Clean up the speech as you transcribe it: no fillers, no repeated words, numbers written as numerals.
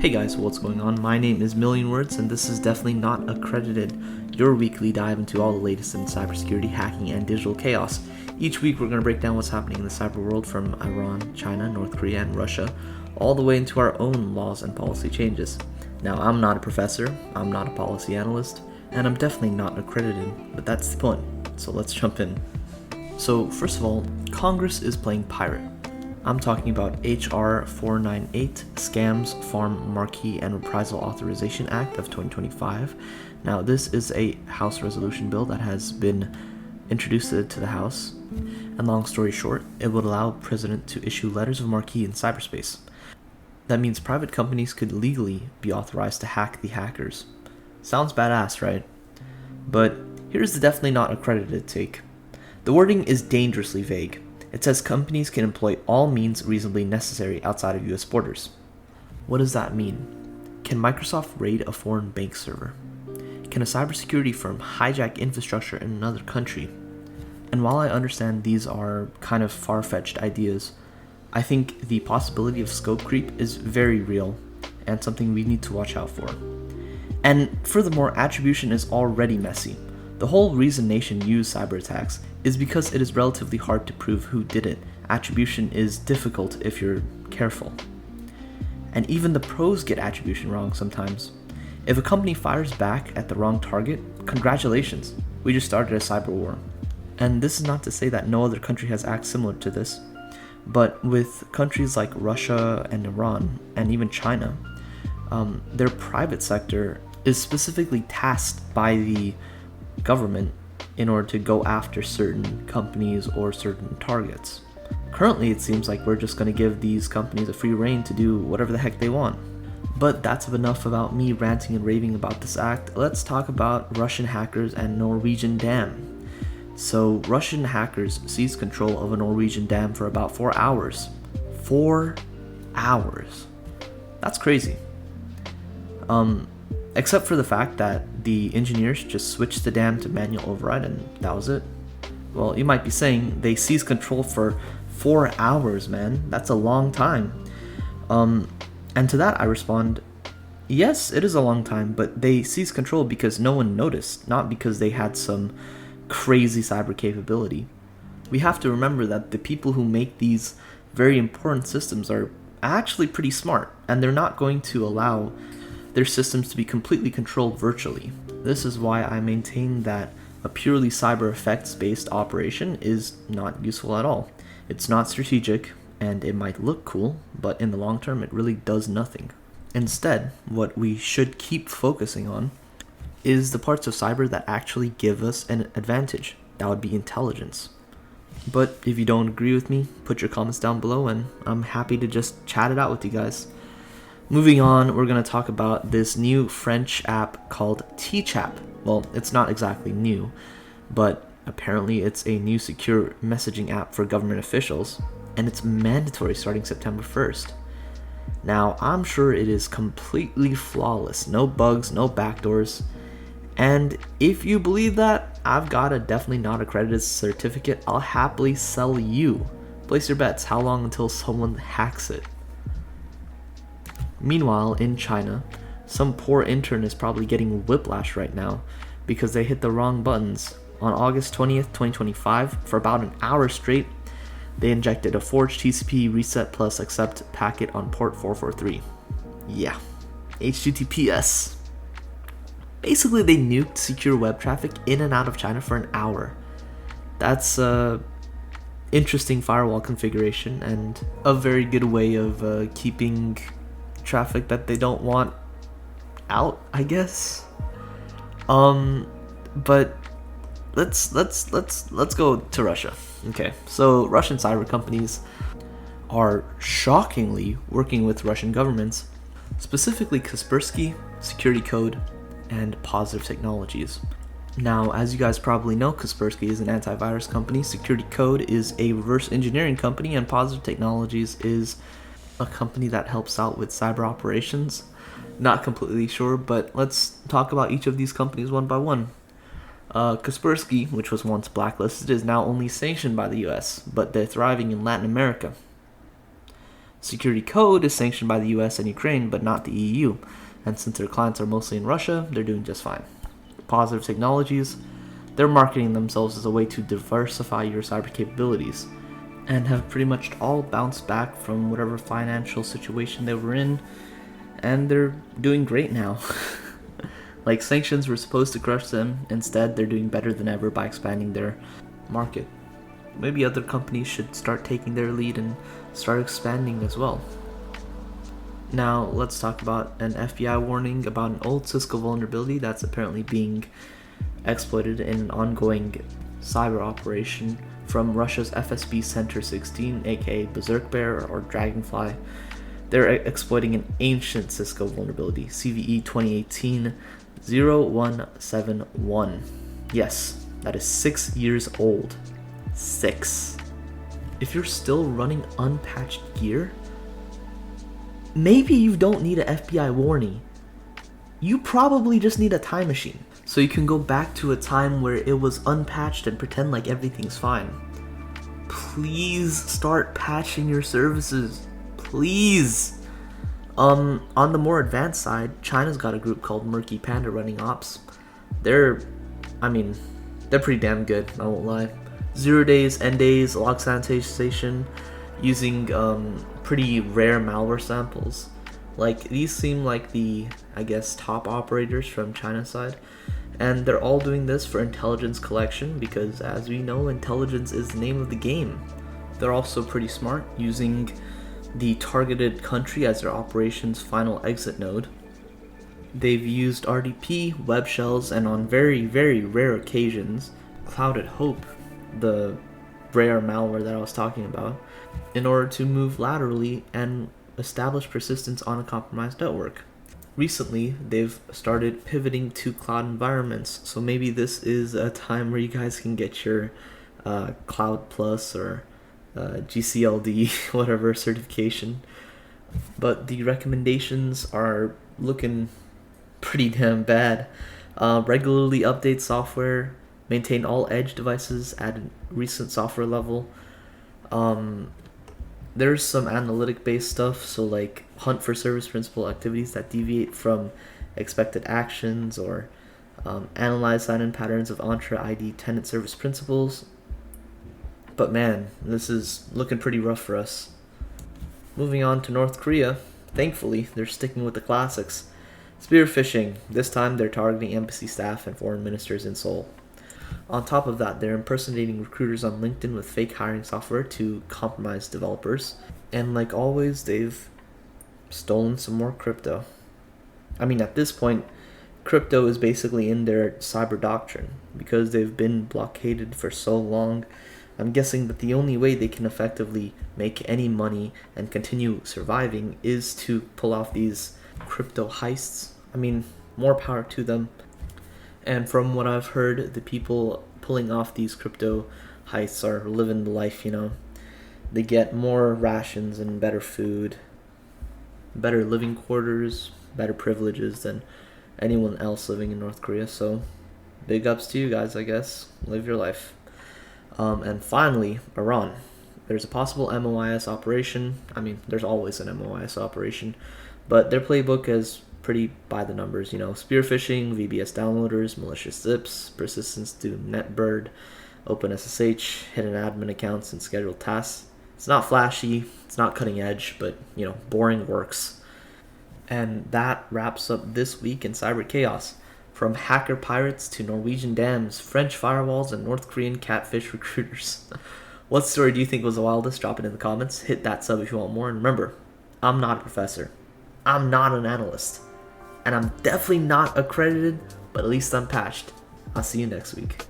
Hey guys, what's going on? My name is Millionwords, and this is definitely not Accredited, your weekly dive into all the latest in cybersecurity, hacking, and digital chaos. Each week we're going to break down what's happening in the cyber world from Iran, China, North Korea, and Russia, all the way into our own laws and policy changes. Now, I'm not a professor, I'm not a policy analyst, and I'm definitely not accredited, but that's the point, so let's jump in. So, first of all, Congress is playing pirate. I'm talking about H.R. 498, Scams, Farm, Marque, and Reprisal Authorization Act of 2025. Now, this is a House resolution bill that has been introduced to the House, and long story short, it would allow the President to issue letters of marque in cyberspace. That means private companies could legally be authorized to hack the hackers. Sounds badass, right? But here's the definitely not accredited take. The wording is dangerously vague. It says companies can employ all means reasonably necessary outside of US borders. What does that mean? Can Microsoft raid a foreign bank server? Can a cybersecurity firm hijack infrastructure in another country? And while I understand these are kind of far-fetched ideas, I think the possibility of scope creep is very real and something we need to watch out for. And furthermore, attribution is already messy. The whole reason nations use cyber attacks is because it is relatively hard to prove who did it. Attribution is difficult if you're careful. And even the pros get attribution wrong sometimes. If a company fires back at the wrong target, congratulations, we just started a cyber war. And this is not to say that no other country has acts similar to this, but with countries like Russia and Iran, and even China, their private sector is specifically tasked by the government in order to go after certain companies or certain targets. Currently, it seems like we're just going to give these companies a free rein to do whatever the heck they want. But that's enough about me ranting and raving about this act. Let's talk about Russian hackers and Norwegian dam. So, Russian hackers seized control of a Norwegian dam for about 4 hours. 4 hours. That's crazy. Except for the fact that the engineers just switched the dam to manual override and that was it. Well, you might be saying they seized control for 4 hours, man. That's a long time. And to that I respond, yes, it is a long time, but they seized control because no one noticed, not because they had some crazy cyber capability. We have to remember that the people who make these very important systems are actually pretty smart, and they're not going to allow their systems to be completely controlled virtually. This is why I maintain that a purely cyber effects based operation is not useful at all. It's not strategic, and it might look cool, but in the long term it really does nothing. Instead, what we should keep focusing on is the parts of cyber that actually give us an advantage. That would be intelligence. But if you don't agree with me, put your comments down below and I'm happy to just chat it out with you guys. Moving on, we're going to talk about this new French app called T-Chap. Well, it's not exactly new, but apparently it's a new secure messaging app for government officials, and it's mandatory starting September 1st. Now, I'm sure it is completely flawless, no bugs, no backdoors, and if you believe that, I've got a definitely not accredited certificate I'll happily sell you. Place your bets, how long until someone hacks it? Meanwhile, in China, some poor intern is probably getting whiplash right now because they hit the wrong buttons. On August 20th, 2025, for about an hour straight, they injected a forged TCP reset plus accept packet on port 443. Yeah, HTTPS. Basically, they nuked secure web traffic in and out of China for an hour. That's a interesting firewall configuration and a very good way of keeping traffic that they don't want out, I guess. But let's go to Russia. Okay, so Russian cyber companies are shockingly working with Russian governments, specifically Kaspersky, Security Code, and Positive Technologies. Now, as you guys probably know, Kaspersky is an antivirus company, Security Code is a reverse engineering company, and Positive Technologies is a company that helps out with cyber operations. Not completely sure, but let's talk about each of these companies one by one. Kaspersky, which was once blacklisted, is now only sanctioned by the US, but they're thriving in Latin America. Security Code is sanctioned by the US and Ukraine, but not the EU. And since their clients are mostly in Russia, they're doing just fine. Positive Technologies, they're marketing themselves as a way to diversify your cyber capabilities, and have pretty much all bounced back from whatever financial situation they were in, and they're doing great now. Like, sanctions were supposed to crush them. Instead, they're doing better than ever by expanding their market. Maybe other companies should start taking their lead and start expanding as well. Now, let's talk about an FBI warning about an old Cisco vulnerability that's apparently being exploited in an ongoing cyber operation from Russia's FSB Center 16, aka Berserk Bear or Dragonfly. They're exploiting an ancient Cisco vulnerability, CVE 2018-0171. Yes, that is 6 years old. 6. If you're still running unpatched gear, maybe you don't need an FBI warning. You probably just need a time machine, so you can go back to a time where it was unpatched and pretend like everything's fine. Please start patching your services. Please. On the more advanced side, China's got a group called Murky Panda running ops. They're pretty damn good, I won't lie. 0 days, end days, log sanitation, using pretty rare malware samples. Like, these seem like the, I guess, top operators from China's side. And they're all doing this for intelligence collection because, as we know, intelligence is the name of the game. They're also pretty smart, using the targeted country as their operations final exit node. They've used RDP, web shells, and on very, very rare occasions, Clouded Hope, the rare malware that I was talking about, in order to move laterally and establish persistence on a compromised network. Recently, they've started pivoting to cloud environments, so maybe this is a time where you guys can get your Cloud Plus or GCLD, whatever certification. But the recommendations are looking pretty damn bad. Regularly update software, maintain all edge devices at a recent software level. There's some analytic based stuff, so like hunt for service principal activities that deviate from expected actions, or analyze sign-in patterns of Entra ID tenant service principals. But man, this is looking pretty rough for us. Moving on to North Korea, thankfully they're sticking with the classics. Spear phishing, this time they're targeting embassy staff and foreign ministers in Seoul. On top of that, they're impersonating recruiters on LinkedIn with fake hiring software to compromise developers. And like always, they've stolen some more crypto. I mean, at this point, crypto is basically in their cyber doctrine because they've been blockaded for so long. I'm guessing that the only way they can effectively make any money and continue surviving is to pull off these crypto heists. I mean, more power to them. And from what I've heard, the people pulling off these crypto heists are living the life, you know. They get more rations and better food, better living quarters, better privileges than anyone else living in North Korea. So, big ups to you guys, I guess. Live your life. And finally, Iran. There's a possible MOIS operation. I mean, there's always an MOIS operation, but their playbook is pretty by the numbers, you know. Spear phishing, VBS downloaders, malicious zips, persistence to netbird, OpenSSH, hidden admin accounts, and scheduled tasks. It's not flashy, it's not cutting edge, but, you know, boring works. And that wraps up this week in Cyber Chaos. From hacker pirates to Norwegian dams, French firewalls, and North Korean catfish recruiters. What story do you think was the wildest? Drop it in the comments. Hit that sub if you want more. And remember, I'm not a professor. I'm not an analyst. And I'm definitely not accredited, but at least I'm patched. I'll see you next week.